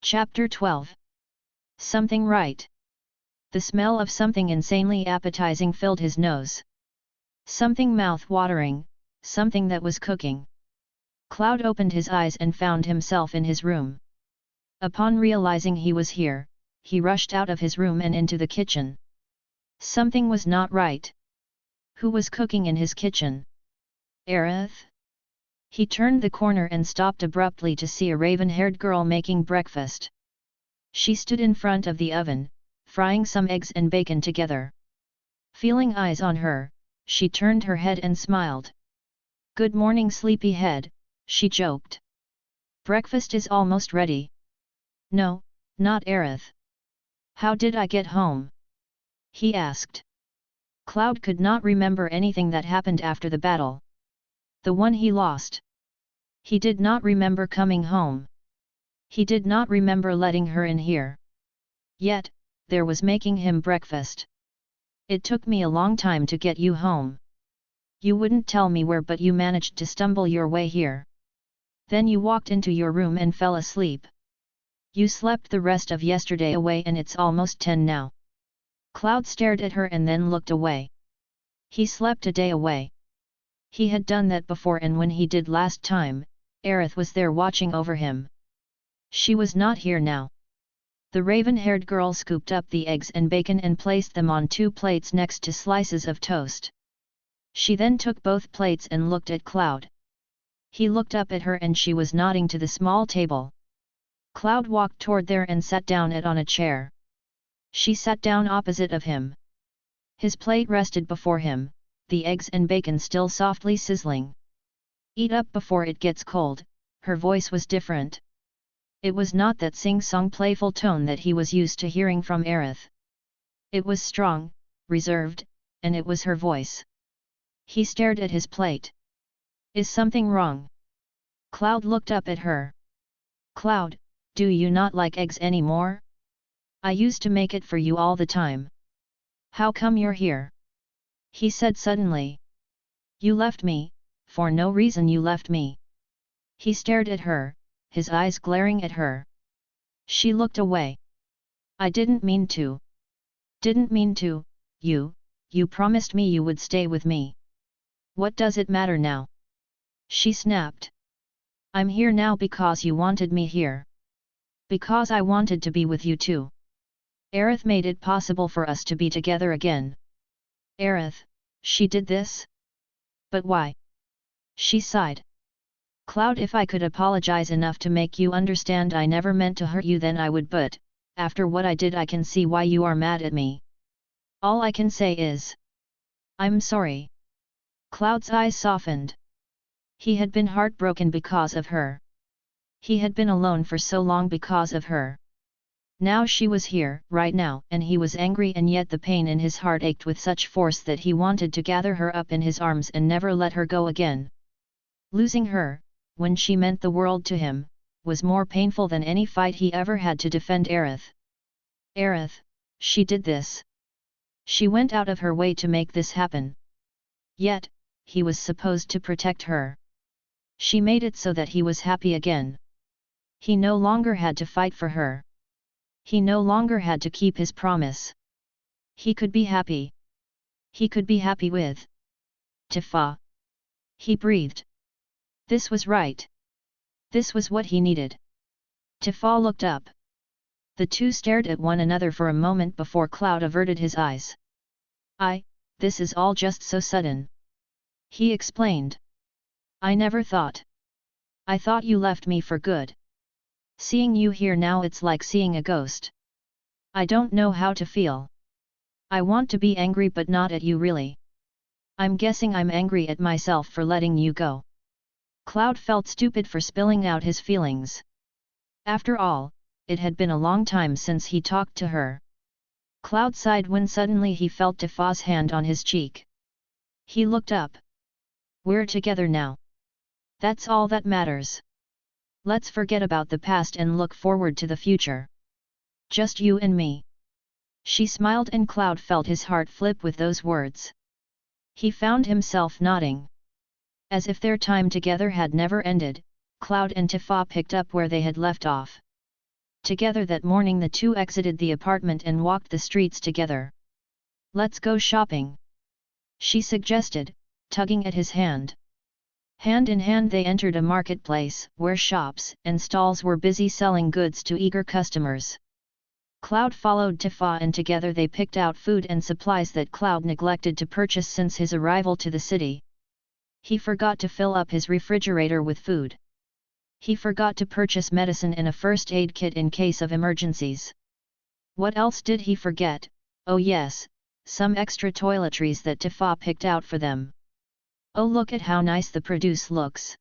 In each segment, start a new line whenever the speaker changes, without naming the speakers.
Chapter 12. Something right. The smell of something insanely appetizing filled his nose. Something mouth-watering, something that was cooking. Cloud opened his eyes and found himself in his room. Upon realizing he was here, he rushed out of his room and into the kitchen. Something was not right. Who was cooking in his kitchen? Aerith? He turned the corner and stopped abruptly to see a raven-haired girl making breakfast. She stood in front of the oven, frying some eggs and bacon together. Feeling eyes on her, she turned her head and smiled. "Good morning, sleepyhead," she joked. "Breakfast is almost ready." "No, not Aerith." "How did I get home?" he asked. Cloud could not remember anything that happened after the battle. The one he lost. He did not remember coming home. He did not remember letting her in here. Yet, there was making him breakfast. "It took me a long time to get you home. You wouldn't tell me where, but you managed to stumble your way here. Then you walked into your room and fell asleep. You slept the rest of yesterday away and it's almost 10 now." Cloud stared at her and then looked away. He slept a day away. He had done that before, and when he did last time, Aerith was there watching over him. She was not here now. The raven-haired girl scooped up the eggs and bacon and placed them on 2 plates next to slices of toast. She then took both plates and looked at Cloud. He looked up at her and she was nodding to the small table. Cloud walked toward there and sat down on a chair. She sat down opposite of him. His plate rested before him, the eggs and bacon still softly sizzling. "Eat up before it gets cold," her voice was different. It was not that sing-song playful tone that he was used to hearing from Aerith. It was strong, reserved, and it was her voice. He stared at his plate. "Is something wrong?" Cloud looked up at her. "Cloud, do you not like eggs anymore? I used to make it for you all the time. How come you're here?" he said suddenly. "You left me, for no reason you left me." He stared at her, his eyes glaring at her. She looked away. "I didn't mean to." "Didn't mean to, you promised me you would stay with me. What does it matter now?" she snapped. "I'm here now because you wanted me here. Because I wanted to be with you too. Aerith made it possible for us to be together again." "Aerith, she did this? But why?" she sighed. "Cloud, if I could apologize enough to make you understand I never meant to hurt you, then I would, but after what I did I can see why you are mad at me. All I can say is, I'm sorry." Cloud's eyes softened. He had been heartbroken because of her. He had been alone for so long because of her. Now she was here, right now, and he was angry, and yet the pain in his heart ached with such force that he wanted to gather her up in his arms and never let her go again. Losing her, when she meant the world to him, was more painful than any fight he ever had to defend Aerith. Aerith, she did this. She went out of her way to make this happen. Yet, he was supposed to protect her. She made it so that he was happy again. He no longer had to fight for her. He no longer had to keep his promise. He could be happy. He could be happy with Tifa. He breathed. This was right. This was what he needed. Tifa looked up. The two stared at one another for a moment before Cloud averted his eyes. This is all just so sudden," he explained. "I never thought. I thought you left me for good. Seeing you here now, it's like seeing a ghost. I don't know how to feel. I want to be angry, but not at you really. I'm guessing I'm angry at myself for letting you go." Cloud felt stupid for spilling out his feelings. After all, it had been a long time since he talked to her. Cloud sighed when suddenly he felt Tifa's hand on his cheek. He looked up. "We're together now. That's all that matters. Let's forget about the past and look forward to the future. Just you and me." She smiled, and Cloud felt his heart flip with those words. He found himself nodding. As if their time together had never ended, Cloud and Tifa picked up where they had left off. Together that morning the two exited the apartment and walked the streets together. "Let's go shopping," she suggested, tugging at his hand. Hand in hand they entered a marketplace, where shops and stalls were busy selling goods to eager customers. Cloud followed Tifa and together they picked out food and supplies that Cloud neglected to purchase since his arrival to the city. He forgot to fill up his refrigerator with food. He forgot to purchase medicine and a first aid kit in case of emergencies. What else did he forget? Oh yes, some extra toiletries that Tifa picked out for them. "Oh, look at how nice the produce looks,"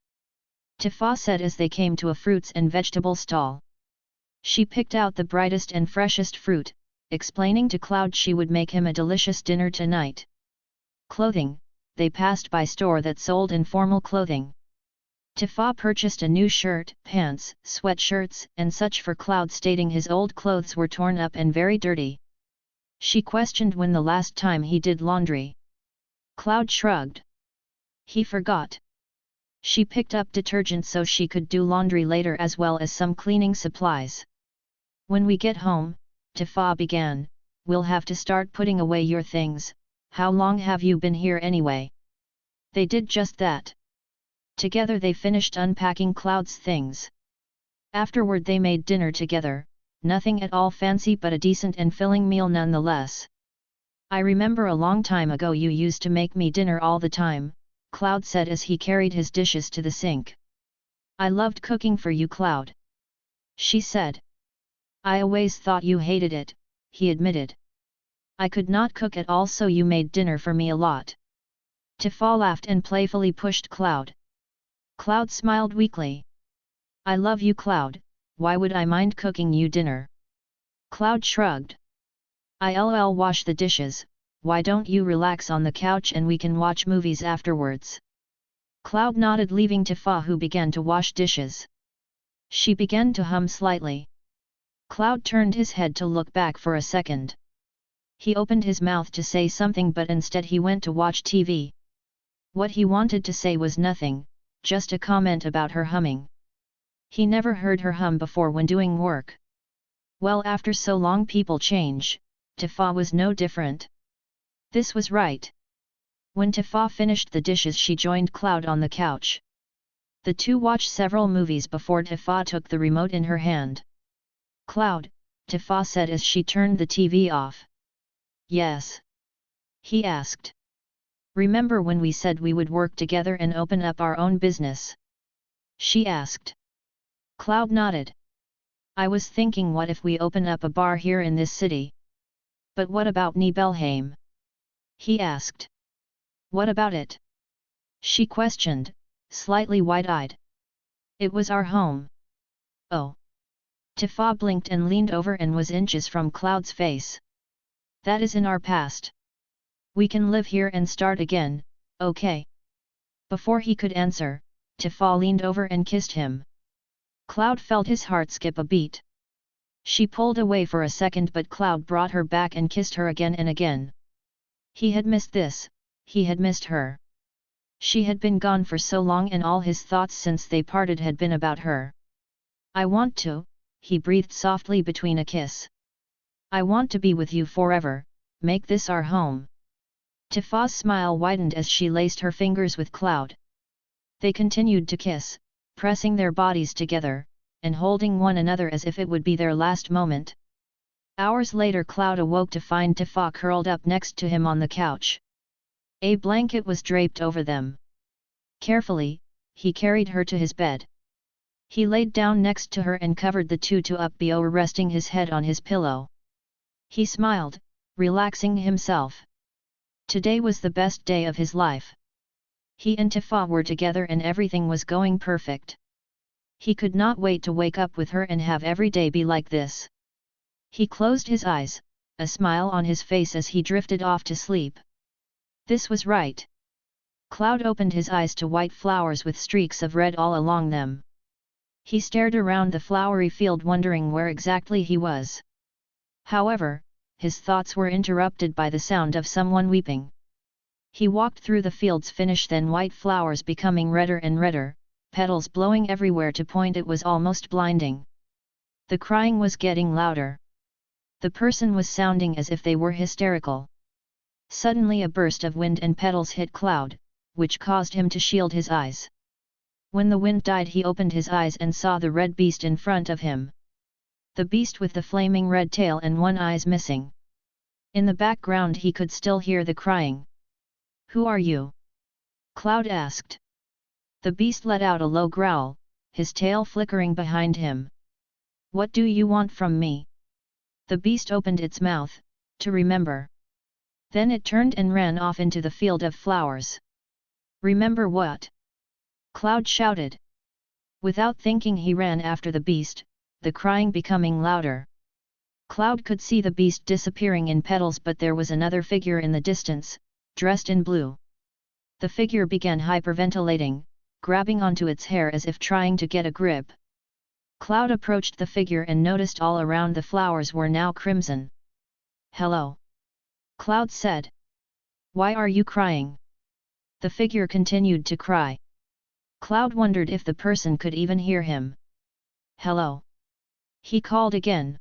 Tifa said as they came to a fruits and vegetable stall. She picked out the brightest and freshest fruit, explaining to Cloud she would make him a delicious dinner tonight. Clothing, they passed by store that sold informal clothing. Tifa purchased a new shirt, pants, sweatshirts, and such for Cloud, stating his old clothes were torn up and very dirty. She questioned when the last time he did laundry. Cloud shrugged. He forgot. She picked up detergent so she could do laundry later as well as some cleaning supplies. "When we get home," Tifa began, "we'll have to start putting away your things. How long have you been here anyway?" They did just that. Together they finished unpacking Cloud's things. Afterward they made dinner together, nothing at all fancy but a decent and filling meal nonetheless. "I remember a long time ago you used to make me dinner all the time," Cloud said as he carried his dishes to the sink. "I loved cooking for you, Cloud," she said. "I always thought you hated it," he admitted. "I could not cook at all, so you made dinner for me a lot." Tifa laughed and playfully pushed Cloud. Cloud smiled weakly. "I love you, Cloud, why would I mind cooking you dinner?" Cloud shrugged. "I'll wash the dishes, why don't you relax on the couch and we can watch movies afterwards?" Cloud nodded, leaving Tifa, who began to wash dishes. She began to hum slightly. Cloud turned his head to look back for a second. He opened his mouth to say something but instead he went to watch TV. What he wanted to say was nothing, just a comment about her humming. He never heard her hum before when doing work. Well, after so long people change, Tifa was no different. This was right. When Tifa finished the dishes she joined Cloud on the couch. The two watched several movies before Tifa took the remote in her hand. "Cloud," Tifa said as she turned the TV off. "Yes?" he asked. "Remember when we said we would work together and open up our own business?" she asked. Cloud nodded. "I was thinking, what if we open up a bar here in this city?" "But what about Nibelheim?" he asked. "What about it?" she questioned, slightly wide-eyed. "It was our home." "Oh." Tifa blinked and leaned over and was inches from Cloud's face. "That is in our past. We can live here and start again, okay?" Before he could answer, Tifa leaned over and kissed him. Cloud felt his heart skip a beat. She pulled away for a second, but Cloud brought her back and kissed her again and again. He had missed this, he had missed her. She had been gone for so long and all his thoughts since they parted had been about her. "I want to," he breathed softly between a kiss. "I want to be with you forever, make this our home." Tifa's smile widened as she laced her fingers with Cloud. They continued to kiss, pressing their bodies together, and holding one another as if it would be their last moment. Hours later Cloud awoke to find Tifa curled up next to him on the couch. A blanket was draped over them. Carefully, he carried her to his bed. He laid down next to her and covered the two to up before resting his head on his pillow. He smiled, relaxing himself. Today was the best day of his life. He and Tifa were together and everything was going perfect. He could not wait to wake up with her and have every day be like this. He closed his eyes, a smile on his face as he drifted off to sleep. This was right. Cloud opened his eyes to white flowers with streaks of red all along them. He stared around the flowery field wondering where exactly he was. However, his thoughts were interrupted by the sound of someone weeping. He walked through the field's finish, then white flowers becoming redder and redder, petals blowing everywhere to point it was almost blinding. The crying was getting louder. The person was sounding as if they were hysterical. Suddenly a burst of wind and petals hit Cloud, which caused him to shield his eyes. When the wind died, he opened his eyes and saw the red beast in front of him. The beast with the flaming red tail and one eye missing. In the background he could still hear the crying. "Who are you?" Cloud asked. The beast let out a low growl, his tail flickering behind him. "What do you want from me?" The beast opened its mouth, to remember. Then it turned and ran off into the field of flowers. "Remember what?" Cloud shouted. Without thinking he ran after the beast, the crying becoming louder. Cloud could see the beast disappearing in petals, but there was another figure in the distance, dressed in blue. The figure began hyperventilating, grabbing onto its hair as if trying to get a grip. Cloud approached the figure and noticed all around the flowers were now crimson. "Hello," Cloud said. "Why are you crying?" The figure continued to cry. Cloud wondered if the person could even hear him. "Hello," he called again.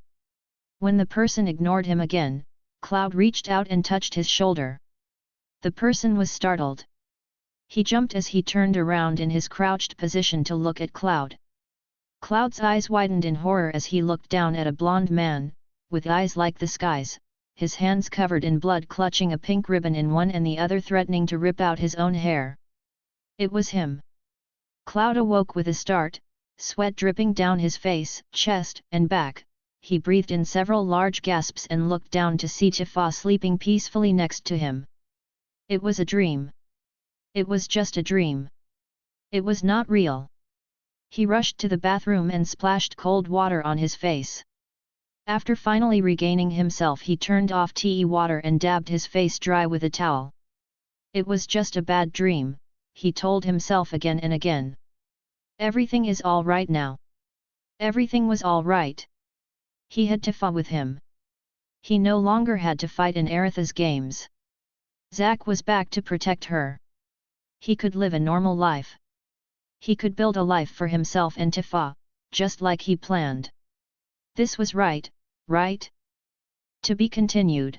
When the person ignored him again, Cloud reached out and touched his shoulder. The person was startled. He jumped as he turned around in his crouched position to look at Cloud. Cloud's eyes widened in horror as he looked down at a blond man, with eyes like the skies, his hands covered in blood clutching a pink ribbon in one and the other threatening to rip out his own hair. It was him. Cloud awoke with a start, sweat dripping down his face, chest, and back. He breathed in several large gasps and looked down to see Tifa sleeping peacefully next to him. It was a dream. It was just a dream. It was not real. He rushed to the bathroom and splashed cold water on his face. After finally regaining himself, he turned off tea water and dabbed his face dry with a towel. It was just a bad dream, he told himself again and again. Everything is all right now. Everything was all right. He had Tifa with him. He no longer had to fight in Aerith's games. Zack was back to protect her. He could live a normal life. He could build a life for himself and Tifa, just like he planned. This was right, right? To be continued.